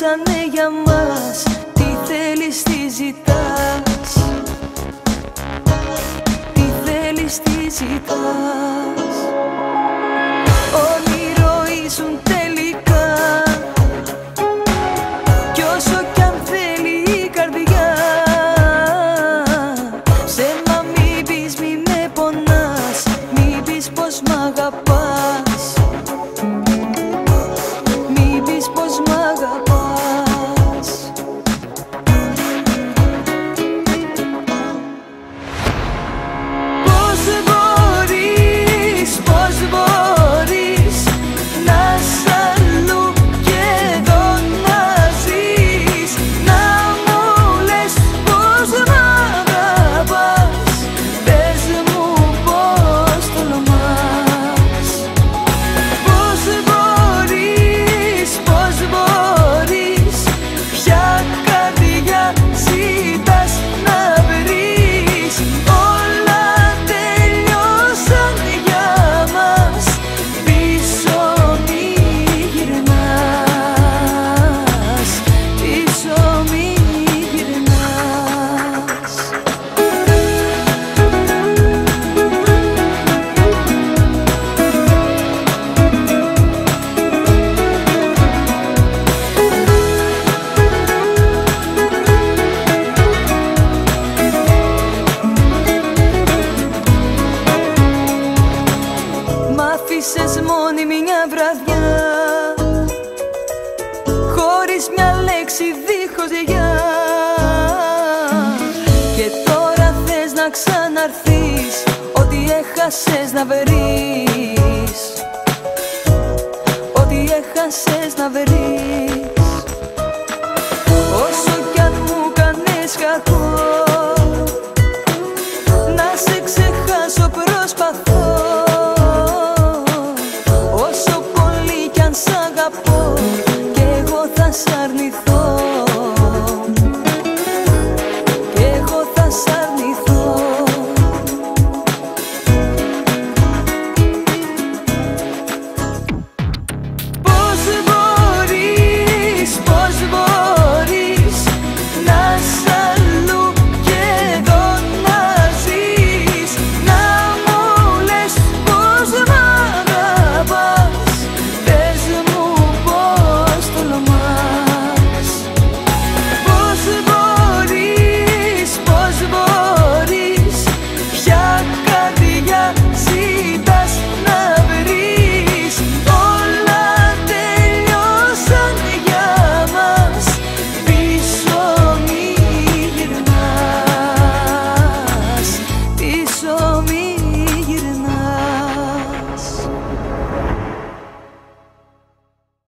τελειώσανε για μας. Τι θέλεις, τι ζητάς, τι θέλεις, τι ζητάς. Όνειρο ήσουν τελικά, κι όσο κι αν θέλει η καρδιά. Ψέμα μη πεις, μη με πονάς, μη πεις πως μ' αγαπάς, μη πεις πως μ' αγαπάς. Πώς μπορείς να σ' αλλού και εδώ να ζεις, να μου λες πως μ' αγαπάς. Πες μου πως τολμάς. Πώς μπορείς, ποια καρδιά ζητάς να βρεις. Όλα τελειώσαν για μας, πίσω μη γυρνάς, πίσω μη γυρνάς. Μ' άφησες μόνη μια βραδιά, χωρίς μια λέξη, δίχως γεια. Και τώρα θες να ξαναρθείς, ό,τι έχασες να βρεις, ό,τι έχασες να βρεις.